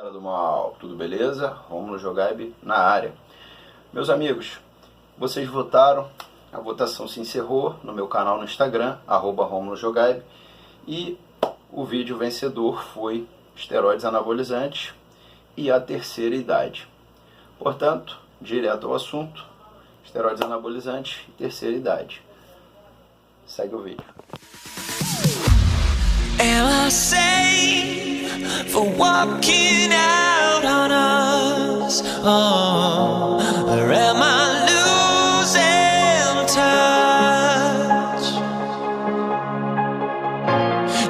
Galera do mal, tudo beleza? Rômulo Jogaib na área. Meus amigos, vocês votaram, a votação se encerrou no meu canal no Instagram, @Rômulo Jogaib, e o vídeo vencedor foi esteroides anabolizantes e a terceira idade. Portanto, direto ao assunto, esteroides anabolizantes e terceira idade. Segue o vídeo. Am I safe for walking out on us? Oh, or am I losing touch?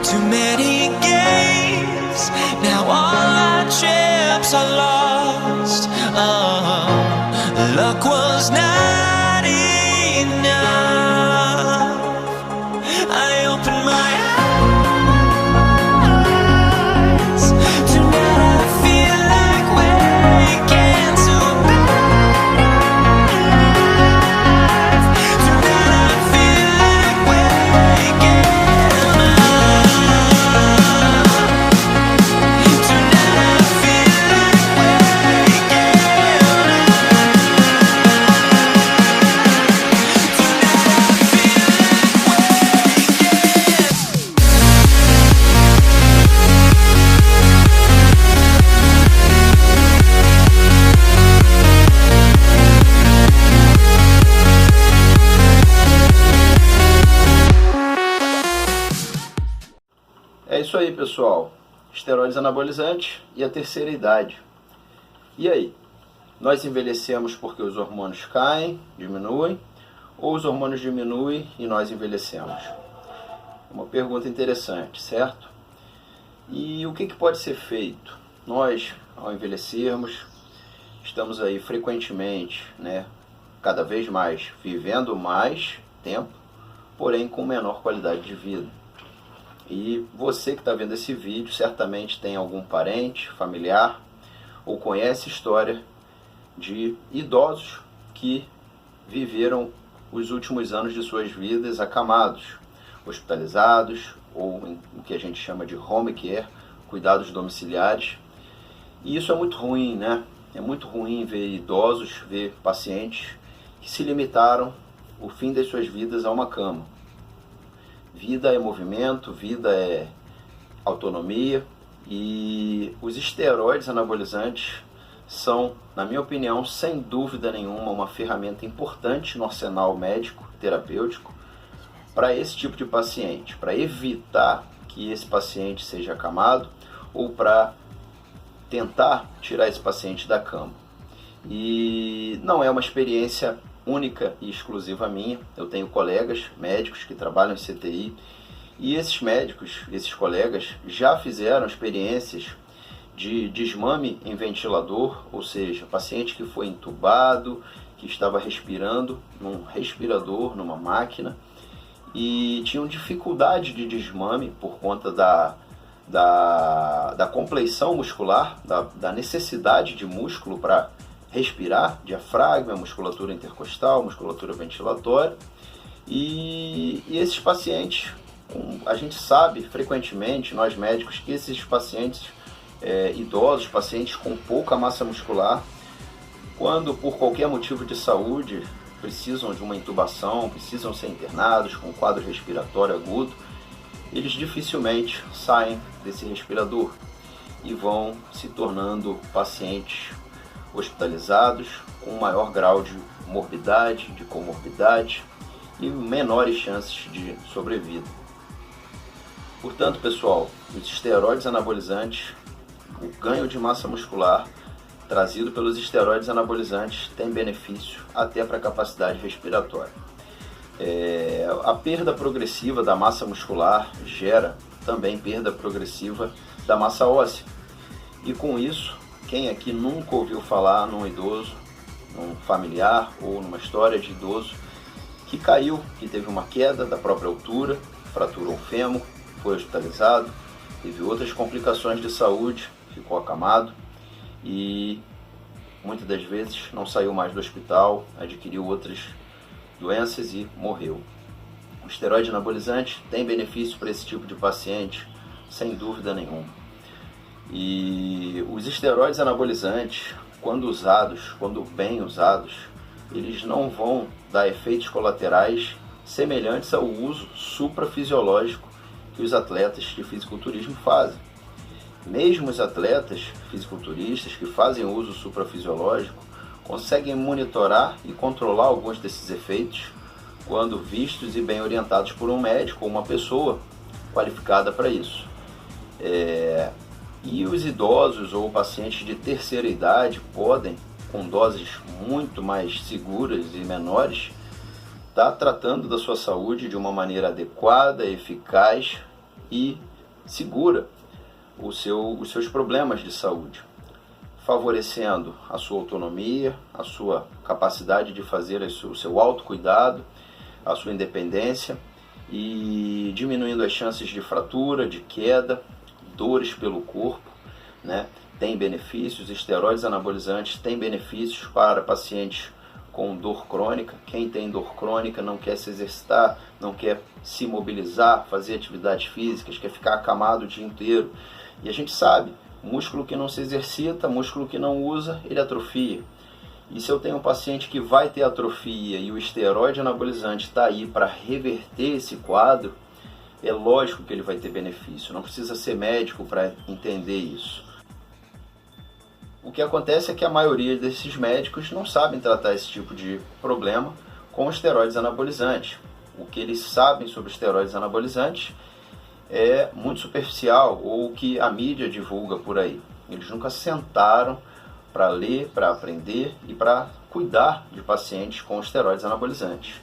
Too many games, now all our chips are lost. Oh, luck was not enough. I opened my eyes. É isso aí, pessoal. Esteroides anabolizantes e a terceira idade. E aí? Nós envelhecemos porque os hormônios caem, diminuem, ou os hormônios diminuem e nós envelhecemos? Uma pergunta interessante, certo? E o que pode ser feito? Nós, ao envelhecermos, estamos aí frequentemente, cada vez mais, vivendo mais tempo, porém com menor qualidade de vida. E você que está vendo esse vídeo certamente tem algum parente, familiar ou conhece história de idosos que viveram os últimos anos de suas vidas acamados, hospitalizados ou em o que a gente chama de home care, cuidados domiciliares. E isso é muito ruim, né? É muito ruim ver idosos, ver pacientes que se limitaram o fim das suas vidas a uma cama. Vida é movimento, vida é autonomia, e os esteroides anabolizantes são, na minha opinião, sem dúvida nenhuma, uma ferramenta importante no arsenal médico, terapêutico, para esse tipo de paciente, para evitar que esse paciente seja acamado ou para tentar tirar esse paciente da cama. E não é uma experiência única e exclusiva minha. Eu tenho colegas médicos que trabalham em CTI e esses médicos, esses colegas já fizeram experiências de desmame em ventilador, ou seja, paciente que foi entubado, que estava respirando num respirador, numa máquina, e tinham dificuldade de desmame por conta da compleição muscular, da necessidade de músculo para respirar, diafragma, musculatura intercostal, musculatura ventilatória. E esses pacientes, a gente sabe frequentemente, nós médicos, que esses pacientes idosos, pacientes com pouca massa muscular, quando por qualquer motivo de saúde precisam de uma intubação, precisam ser internados com quadro respiratório agudo, eles dificilmente saem desse respirador e vão se tornando pacientes hospitalizados com maior grau de morbidade, de comorbidade e menores chances de sobrevida. Portanto, pessoal, os esteroides anabolizantes, o ganho de massa muscular trazido pelos esteroides anabolizantes tem benefício até para a capacidade respiratória. A perda progressiva da massa muscular gera também perda progressiva da massa óssea. E com isso, quem aqui nunca ouviu falar num idoso, num familiar ou numa história de idoso que caiu, que teve uma queda da própria altura, fraturou o fêmur, foi hospitalizado, teve outras complicações de saúde, ficou acamado e muitas das vezes não saiu mais do hospital, adquiriu outras doenças e morreu. O esteroide anabolizante tem benefício para esse tipo de paciente, sem dúvida nenhuma. E os esteroides anabolizantes, quando usados, quando bem usados, eles não vão dar efeitos colaterais semelhantes ao uso suprafisiológico que os atletas de fisiculturismo fazem. Mesmo os atletas fisiculturistas que fazem uso suprafisiológico conseguem monitorar e controlar alguns desses efeitos quando vistos e bem orientados por um médico ou uma pessoa qualificada para isso. E os idosos ou pacientes de terceira idade podem, com doses muito mais seguras e menores, estar tratando da sua saúde de uma maneira adequada, eficaz e segura os seus problemas de saúde, favorecendo a sua autonomia, a sua capacidade de fazer o seu autocuidado, a sua independência e diminuindo as chances de fratura, de queda, dores pelo corpo, né? Tem benefícios, esteroides anabolizantes têm benefícios para pacientes com dor crônica. Quem tem dor crônica não quer se exercitar, não quer se mobilizar, fazer atividades físicas, quer ficar acamado o dia inteiro. E a gente sabe, músculo que não se exercita, músculo que não usa, ele atrofia. E se eu tenho um paciente que vai ter atrofia e o esteroide anabolizante está aí para reverter esse quadro, é lógico que ele vai ter benefício. Não precisa ser médico para entender isso. O que acontece é que a maioria desses médicos não sabem tratar esse tipo de problema com esteroides anabolizantes. O que eles sabem sobre esteroides anabolizantes é muito superficial, ou o que a mídia divulga por aí. Eles nunca sentaram para ler, para aprender e para cuidar de pacientes com esteroides anabolizantes.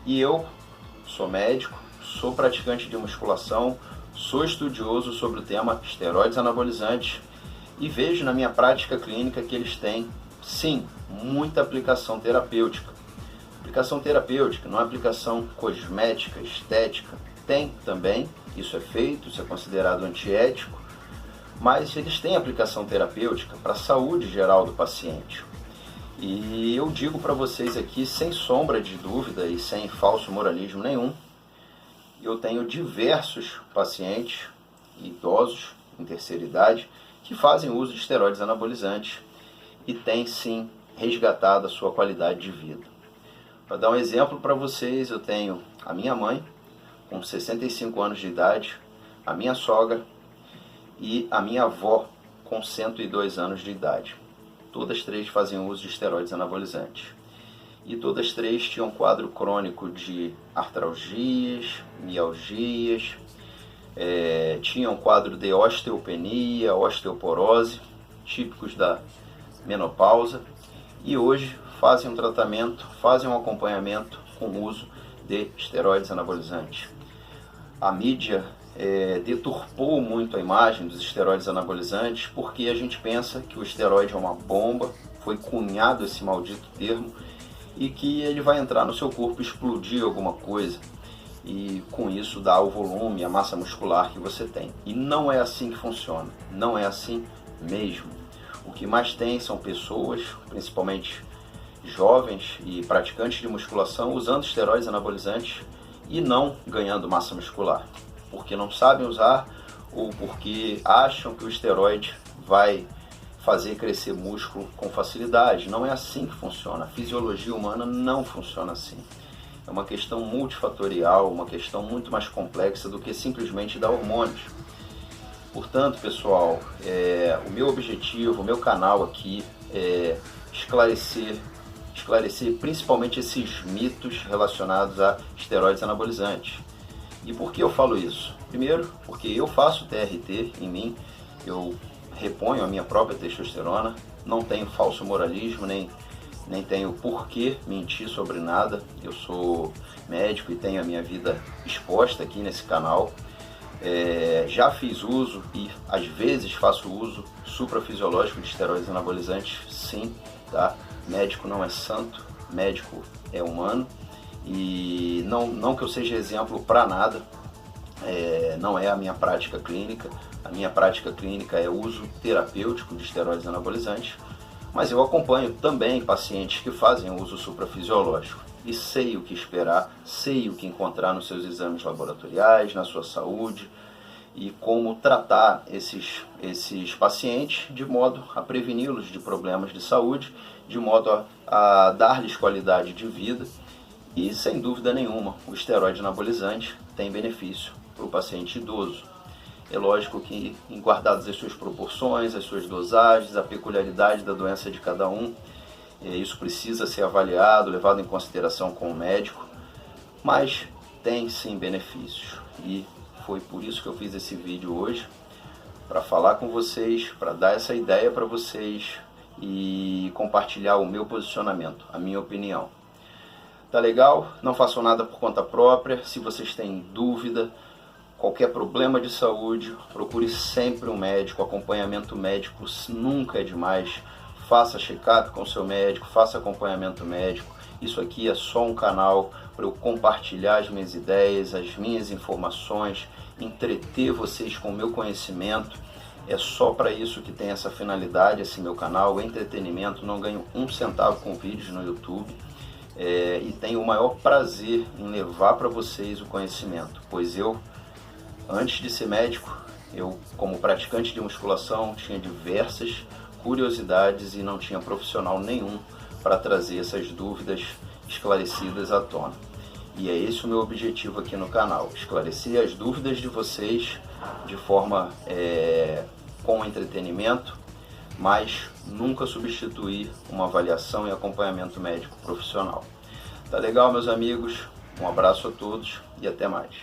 E eu sou médico, sou praticante de musculação, sou estudioso sobre o tema esteroides anabolizantes e vejo na minha prática clínica que eles têm, sim, muita aplicação terapêutica. Aplicação terapêutica, não é aplicação cosmética, estética. Tem também, isso é feito, isso é considerado antiético, mas eles têm aplicação terapêutica para a saúde geral do paciente. E eu digo para vocês aqui, sem sombra de dúvida e sem falso moralismo nenhum, eu tenho diversos pacientes, idosos, em terceira idade, que fazem uso de esteroides anabolizantes e têm sim resgatado a sua qualidade de vida. Para dar um exemplo para vocês, eu tenho a minha mãe, com 65 anos de idade, a minha sogra e a minha avó, com 102 anos de idade. Todas três fazem uso de esteroides anabolizantes. E todas três tinham um quadro crônico de artralgias, mialgias, tinham um quadro de osteopenia, osteoporose, típicos da menopausa, e hoje fazem um tratamento, fazem um acompanhamento com o uso de esteroides anabolizantes. A mídia deturpou muito a imagem dos esteroides anabolizantes porque a gente pensa que o esteroide é uma bomba, foi cunhado esse maldito termo, e que ele vai entrar no seu corpo e explodir alguma coisa e com isso dar o volume, a massa muscular que você tem. E não é assim que funciona, não é assim mesmo. O que mais tem são pessoas, principalmente jovens e praticantes de musculação, usando esteroides anabolizantes e não ganhando massa muscular, porque não sabem usar ou porque acham que o esteroide vai fazer crescer músculo com facilidade. Não é assim que funciona. A fisiologia humana não funciona assim. É uma questão multifatorial, uma questão muito mais complexa do que simplesmente dar hormônios. Portanto, pessoal, o meu objetivo, o meu canal aqui é esclarecer principalmente esses mitos relacionados a esteroides anabolizantes. E por que eu falo isso? Primeiro, porque eu faço TRT em mim, eu reponho a minha própria testosterona, não tenho falso moralismo, nem tenho por que mentir sobre nada. Eu sou médico e tenho a minha vida exposta aqui nesse canal. Já fiz uso e às vezes faço uso suprafisiológico de esteroides anabolizantes, sim, tá? Médico não é santo, médico é humano, e não que eu seja exemplo para nada, não é a minha prática clínica. A minha prática clínica é o uso terapêutico de esteroides anabolizantes, mas eu acompanho também pacientes que fazem uso suprafisiológico e sei o que esperar, sei o que encontrar nos seus exames laboratoriais, na sua saúde, e como tratar esses pacientes de modo a preveni-los de problemas de saúde, de modo a dar-lhes qualidade de vida. E sem dúvida nenhuma, o esteroide anabolizante tem benefício para o paciente idoso. É lógico que, em guardadas as suas proporções, as suas dosagens, a peculiaridade da doença de cada um, isso precisa ser avaliado, levado em consideração com o médico, mas tem sim benefícios. E foi por isso que eu fiz esse vídeo hoje, para falar com vocês, para dar essa ideia para vocês e compartilhar o meu posicionamento, a minha opinião. Tá legal? Não façam nada por conta própria. Se vocês têm dúvida, qualquer problema de saúde, procure sempre um médico. Acompanhamento médico nunca é demais. Faça check-up com seu médico, faça acompanhamento médico. Isso aqui é só um canal para eu compartilhar as minhas ideias, as minhas informações, entreter vocês com o meu conhecimento. É só para isso que tem essa finalidade, esse meu canal, entretenimento. Não ganho um centavo com vídeos no YouTube. E tenho o maior prazer em levar para vocês o conhecimento, pois eu, antes de ser médico, eu como praticante de musculação tinha diversas curiosidades e não tinha profissional nenhum para trazer essas dúvidas esclarecidas à tona. E é esse o meu objetivo aqui no canal, esclarecer as dúvidas de vocês de forma com entretenimento, mas nunca substituir uma avaliação e acompanhamento médico profissional. Tá legal, meus amigos? Um abraço a todos e até mais.